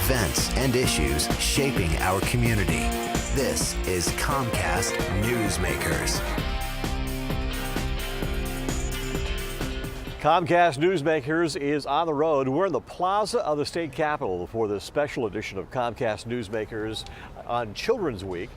events and issues shaping our community. This is Comcast Newsmakers. Comcast Newsmakers is on the road. We're in the plaza of the state capitol for this special edition of Comcast Newsmakers on Children's Week.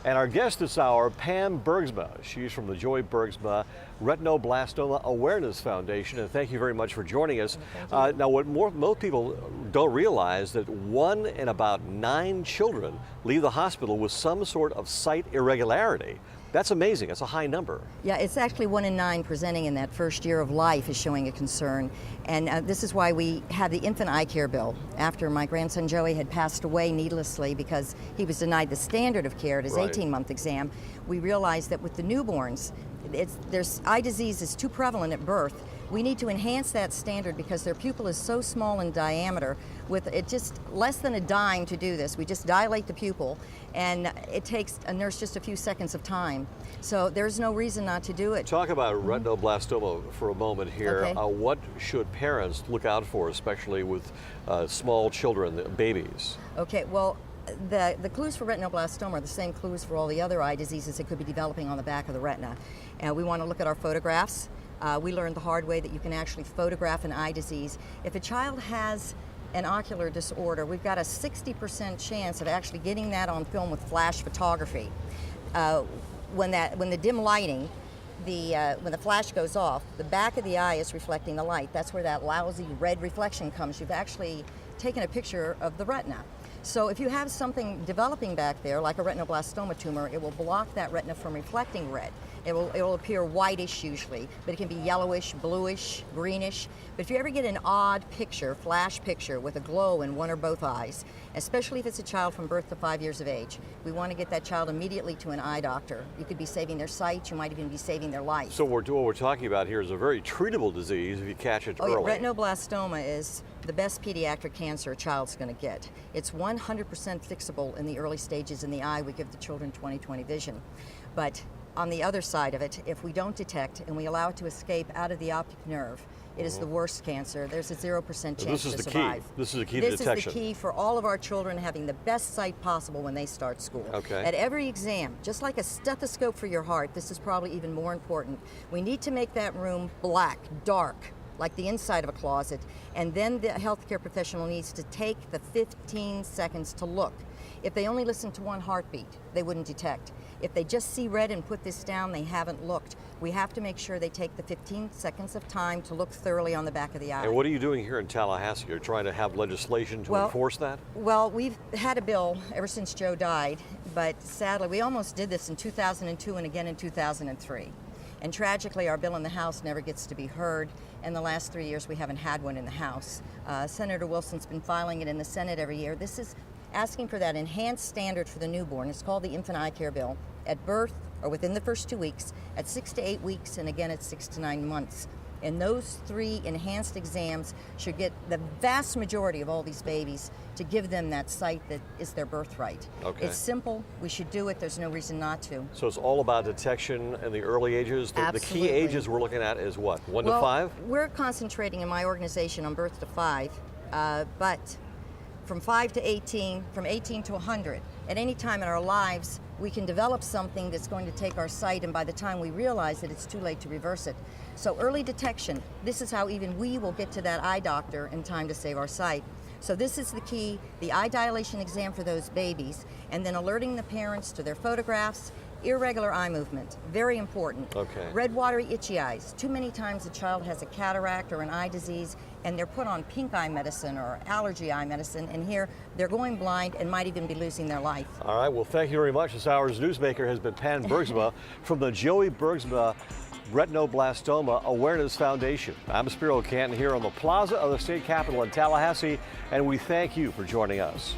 And our guest this hour, Pam Bergsma. She's from the Joey Bergsma Retinoblastoma Awareness Foundation. And thank you very much for joining us. Now, what most people don't realize that 1 in about 9 children leave the hospital with some sort of sight irregularity. That's amazing. That's a high number. Yeah, it's actually 1 in 9 presenting in that first year of life is showing a concern. And this is why we have the infant eye care bill. After my grandson Joey had passed away needlessly because he was denied the standard of care at his 18-month exam, we realized that with the newborns, there's eye disease is too prevalent at birth. We need to enhance that standard because their pupil is so small in diameter. With it just less than a dime to do this. We just dilate the pupil, and it takes a nurse just a few seconds of time. So there's no reason not to do it. Talk about retinoblastoma for a moment here. Okay. What should parents look out for, especially with small children, babies? Okay, well, the clues for retinoblastoma are the same clues for all the other eye diseases that could be developing on the back of the retina. And we want to look at our photographs. We learned the hard way that you can actually photograph an eye disease. If a child has an ocular disorder, we've got a 60% chance of actually getting that on film with flash photography. When the dim lighting, when the flash goes off, the back of the eye is reflecting the light. That's where that lousy red reflection comes. You've actually taken a picture of the retina. So if you have something developing back there, like a retinoblastoma tumor, it will block that retina from reflecting red. It will appear whitish usually, but it can be yellowish, bluish, greenish. But if you ever get an odd picture, flash picture with a glow in one or both eyes, especially if it's a child from birth to 5 years of age, we want to get that child immediately to an eye doctor. You could be saving their sight, you might even be saving their life. So what we're talking about here is a very treatable disease if you catch it early. Yeah, retinoblastoma is the best pediatric cancer a child's going to get. It's 100% fixable in the early stages in the eye. We give the children 20/20 vision. But on the other side of it, if we don't detect and we allow it to escape out of the optic nerve, it is the worst cancer. There's a 0% chance to survive. This is the key to detection. This is the key for all of our children having the best sight possible when they start school. Okay. At every exam, just like a stethoscope for your heart, this is probably even more important. We need to make that room black, dark, like the inside of a closet, and then the healthcare professional needs to take the 15 seconds to look. If they only listen to one heartbeat, they wouldn't detect. If they just see red and put this down, they haven't looked. We have to make sure they take the 15 seconds of time to look thoroughly on the back of the eye. And what are you doing here in Tallahassee? You're trying to have legislation to enforce that? Well, we've had a bill ever since Joe died, but sadly, we almost did this in 2002 and again in 2003. And tragically, our bill in the House never gets to be heard. In the last 3 years, we haven't had one in the House. Senator Wilson's been filing it in the Senate every year. This is asking for that enhanced standard for the newborn. It's called the infant eye care bill. At birth or within the first 2 weeks, at 6 to 8 weeks, and again at 6 to 9 months. And those 3 enhanced exams should get the vast majority of all these babies to give them that sight that is their birthright. Okay. It's simple. We should do it. There's no reason not to. So it's all about detection in the early ages? The key ages we're looking at is what, 1 to 5? We're concentrating in my organization on birth to 5, but from 5 to 18, from 18 to 100. At any time in our lives, we can develop something that's going to take our sight, and by the time we realize it, it's too late to reverse it. So early detection, this is how even we will get to that eye doctor in time to save our sight. So this is the key, the eye dilation exam for those babies, and then alerting the parents to their photographs. Irregular eye movement, very important. Okay. Red, watery, itchy eyes. Too many times a child has a cataract or an eye disease and they're put on pink eye medicine or allergy eye medicine, and here they're going blind and might even be losing their life. All right, well, thank you very much. This hour's newsmaker has been Pam Bergsma from the Joey Bergsma Retinoblastoma Awareness Foundation. I'm Spiro Canton here on the plaza of the state capitol in Tallahassee, and we thank you for joining us.